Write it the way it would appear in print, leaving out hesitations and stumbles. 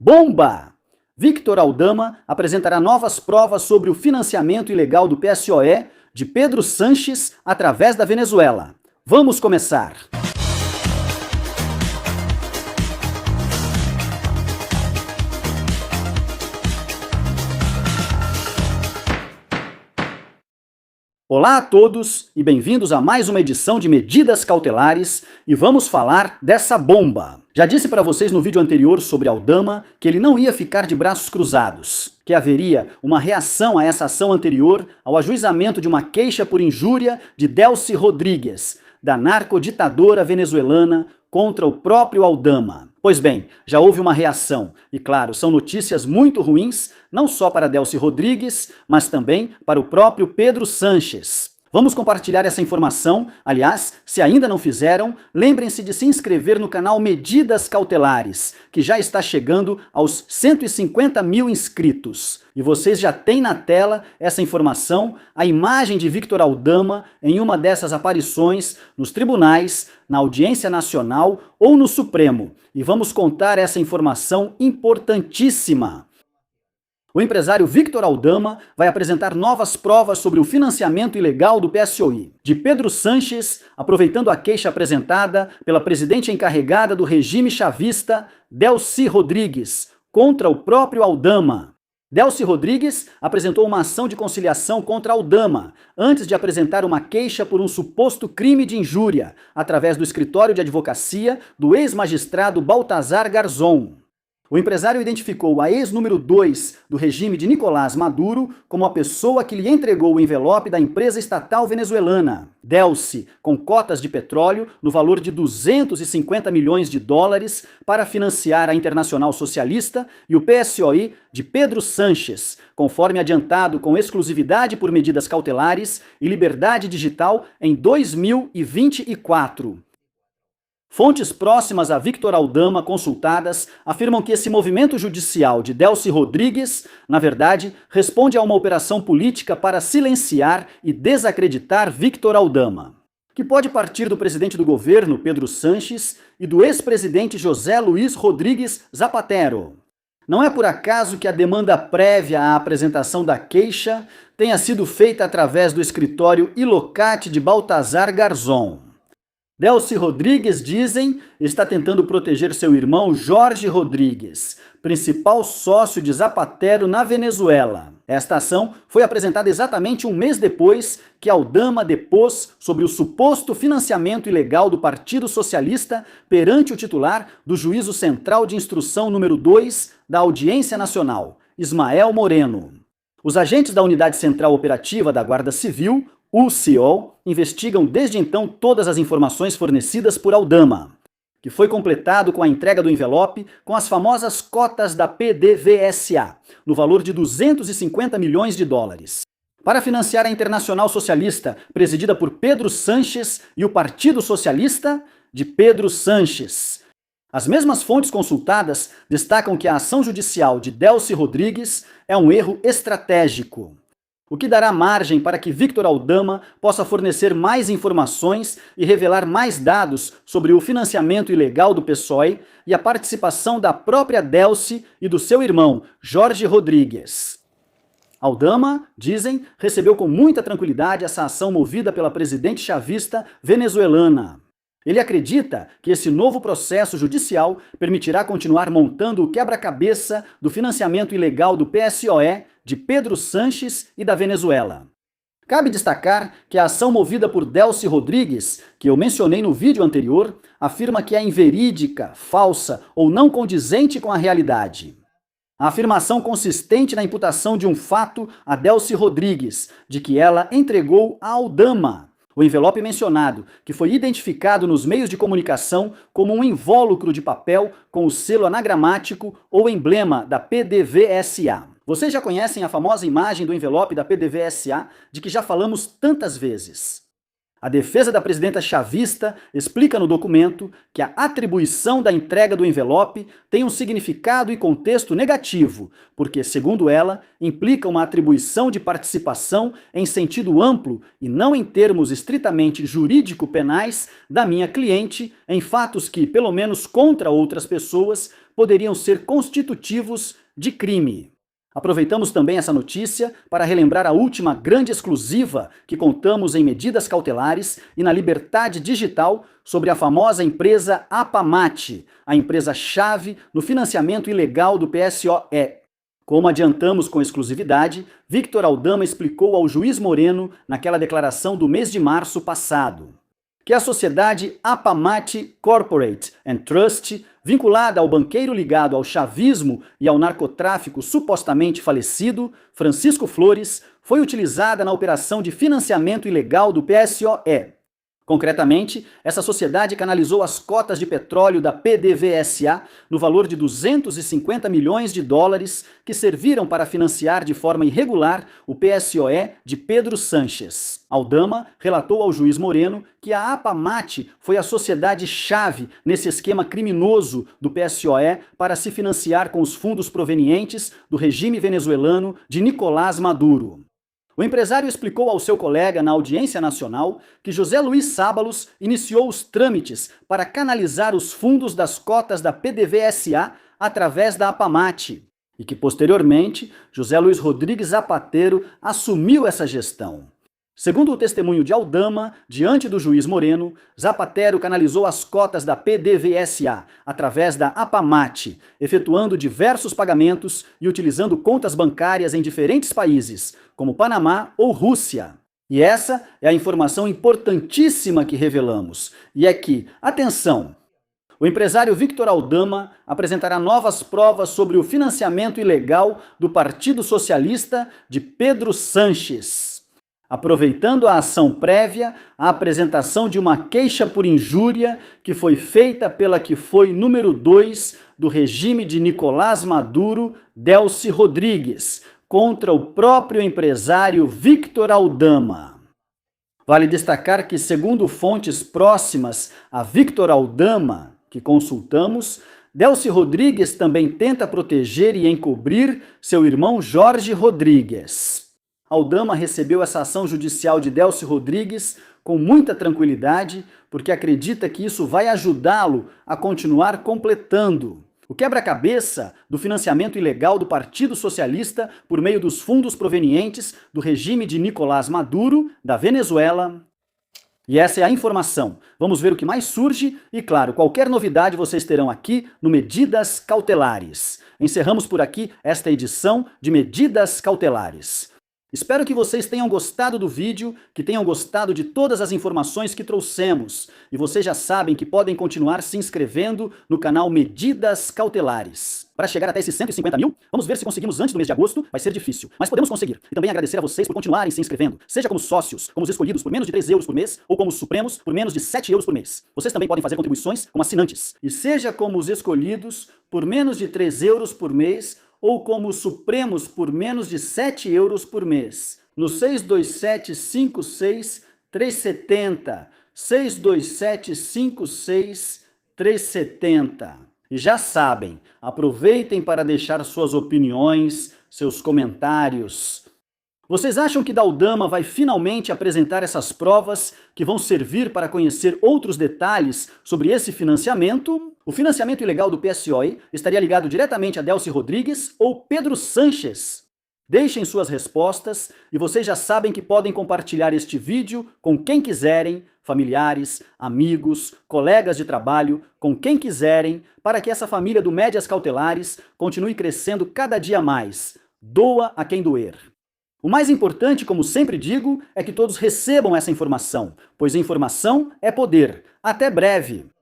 Bomba! Victor Aldama apresentará novas provas sobre o financiamento ilegal do PSOE de Pedro Sanches através da Venezuela. Vamos começar! Olá a todos e bem-vindos a mais uma edição de Medidas Cautelares e vamos falar dessa bomba. Já disse para vocês no vídeo anterior sobre Aldama que ele não ia ficar de braços cruzados, que haveria uma reação a essa ação anterior ao ajuizamento de uma queixa por injúria de Delcy Rodrigues, da narcoditadora venezuelana, contra o próprio Aldama. Pois bem, já houve uma reação, e claro, são notícias muito ruins, não só para Delcy Rodrigues, mas também para o próprio Pedro Sanches. Vamos compartilhar essa informação. Aliás, se ainda não fizeram, lembrem-se de se inscrever no canal Medidas Cautelares, que já está chegando aos 150 mil inscritos. E vocês já têm na tela essa informação, a imagem de Victor Aldama em uma dessas aparições nos tribunais, na Audiência Nacional ou no Supremo. E vamos contar essa informação importantíssima. O empresário Victor Aldama vai apresentar novas provas sobre o financiamento ilegal do PSOE, de Pedro Sanches, aproveitando a queixa apresentada pela presidente encarregada do regime chavista, Delcy Rodrigues, contra o próprio Aldama. Delcy Rodrigues apresentou uma ação de conciliação contra Aldama, antes de apresentar uma queixa por um suposto crime de injúria, através do escritório de advocacia do ex-magistrado Baltazar Garzón. O empresário identificou a ex-número 2 do regime de Nicolás Maduro como a pessoa que lhe entregou o envelope da empresa estatal venezuelana, Delcy, com cotas de petróleo no valor de 250 milhões de dólares para financiar a Internacional Socialista e o PSOE de Pedro Sanches, conforme adiantado com exclusividade por medidas cautelares e liberdade digital em 2024. Fontes próximas a Victor Aldama consultadas afirmam que esse movimento judicial de Delcy Rodrigues, na verdade, responde a uma operação política para silenciar e desacreditar Victor Aldama, que pode partir do presidente do governo, Pedro Sanches, e do ex-presidente José Luiz Rodrigues Zapatero. Não é por acaso que a demanda prévia à apresentação da queixa tenha sido feita através do escritório Ilocate de Baltazar Garzón. Delcy Rodrigues, dizem, está tentando proteger seu irmão Jorge Rodrigues, principal sócio de Zapatero na Venezuela. Esta ação foi apresentada exatamente um mês depois que Aldama depôs sobre o suposto financiamento ilegal do Partido Socialista perante o titular do Juízo Central de Instrução número 2 da Audiência Nacional, Ismael Moreno. Os agentes da Unidade Central Operativa da Guarda Civil, UCO, investigam desde então todas as informações fornecidas por Aldama, que foi completado com a entrega do envelope com as famosas cotas da PDVSA, no valor de 250 milhões de dólares, para financiar a Internacional Socialista, presidida por Pedro Sanches, e o Partido Socialista de Pedro Sanches. As mesmas fontes consultadas destacam que a ação judicial de Delcy Rodrigues é um erro estratégico, o que dará margem para que Victor Aldama possa fornecer mais informações e revelar mais dados sobre o financiamento ilegal do PSOE e a participação da própria Delcy e do seu irmão, Jorge Rodrigues. Aldama, dizem, recebeu com muita tranquilidade essa ação movida pela presidente chavista venezuelana. Ele acredita que esse novo processo judicial permitirá continuar montando o quebra-cabeça do financiamento ilegal do PSOE, de Pedro Sanches e da Venezuela. Cabe destacar que a ação movida por Delcy Rodrigues, que eu mencionei no vídeo anterior, afirma que é inverídica, falsa ou não condizente com a realidade. A afirmação consistente na imputação de um fato a Delcy Rodrigues, de que ela entregou a Aldama o envelope mencionado, que foi identificado nos meios de comunicação como um invólucro de papel com o selo anagramático ou emblema da PDVSA. Vocês já conhecem a famosa imagem do envelope da PDVSA, de que já falamos tantas vezes. A defesa da presidenta chavista explica no documento que a atribuição da entrega do envelope tem um significado e contexto negativo, porque, segundo ela, implica uma atribuição de participação em sentido amplo e não em termos estritamente jurídico-penais da minha cliente em fatos que, pelo menos contra outras pessoas, poderiam ser constitutivos de crime. Aproveitamos também essa notícia para relembrar a última grande exclusiva que contamos em medidas cautelares e na Liberdade Digital sobre a famosa empresa Apamate, a empresa-chave no financiamento ilegal do PSOE. Como adiantamos com exclusividade, Victor Aldama explicou ao juiz Moreno naquela declaração do mês de março passado que a sociedade Apamate Corporate and Trust, vinculada ao banqueiro ligado ao chavismo e ao narcotráfico supostamente falecido, Francisco Flores, foi utilizada na operação de financiamento ilegal do PSOE. Concretamente, essa sociedade canalizou as cotas de petróleo da PDVSA no valor de 250 milhões de dólares que serviram para financiar de forma irregular o PSOE de Pedro Sanches. Aldama relatou ao juiz Moreno que a Apamate foi a sociedade-chave nesse esquema criminoso do PSOE para se financiar com os fundos provenientes do regime venezuelano de Nicolás Maduro. O empresário explicou ao seu colega na audiência nacional que José Luiz Sábalos iniciou os trâmites para canalizar os fundos das cotas da PDVSA através da Apamate e que, posteriormente, José Luiz Rodrigues Zapatero assumiu essa gestão. Segundo o testemunho de Aldama, diante do juiz Moreno, Zapatero canalizou as cotas da PDVSA através da Apamate, efetuando diversos pagamentos e utilizando contas bancárias em diferentes países, como Panamá ou Rússia. E essa é a informação importantíssima que revelamos, e é que, atenção, o empresário Victor Aldama apresentará novas provas sobre o financiamento ilegal do Partido Socialista de Pedro Sanches. Aproveitando a ação prévia, a apresentação de uma queixa por injúria que foi feita pela que foi número 2 do regime de Nicolás Maduro, Delcy Rodrigues, contra o próprio empresário Victor Aldama. Vale destacar que, segundo fontes próximas a Victor Aldama, que consultamos, Delcy Rodrigues também tenta proteger e encobrir seu irmão Jorge Rodrigues. Aldama recebeu essa ação judicial de Delcy Rodrigues com muita tranquilidade, porque acredita que isso vai ajudá-lo a continuar completando o quebra-cabeça do financiamento ilegal do Partido Socialista por meio dos fundos provenientes do regime de Nicolás Maduro, da Venezuela. E essa é a informação. Vamos ver o que mais surge e, claro, qualquer novidade vocês terão aqui no Medidas Cautelares. Encerramos por aqui esta edição de Medidas Cautelares. Espero que vocês tenham gostado do vídeo, que tenham gostado de todas as informações que trouxemos. E vocês já sabem que podem continuar se inscrevendo no canal Medidas Cautelares. Para chegar até esses 150 mil, vamos ver se conseguimos antes do mês de agosto, vai ser difícil, mas podemos conseguir. E também agradecer a vocês por continuarem se inscrevendo, seja como sócios, como os escolhidos por menos de 3 euros por mês, ou como os supremos por menos de 7 euros por mês. Vocês também podem fazer contribuições como assinantes. E seja como os escolhidos por menos de 3 euros por mês, ou como os supremos por menos de 7 euros por mês. No 62756-370. 62756-370. E já sabem, aproveitem para deixar suas opiniões, seus comentários. Vocês acham que Aldama vai finalmente apresentar essas provas que vão servir para conhecer outros detalhes sobre esse financiamento? O financiamento ilegal do PSOE estaria ligado diretamente a Delcy Rodrigues ou Pedro Sanches? Deixem suas respostas e vocês já sabem que podem compartilhar este vídeo com quem quiserem, familiares, amigos, colegas de trabalho, com quem quiserem, para que essa família do Médias Cautelares continue crescendo cada dia mais. Doa a quem doer. O mais importante, como sempre digo, é que todos recebam essa informação, pois informação é poder. Até breve!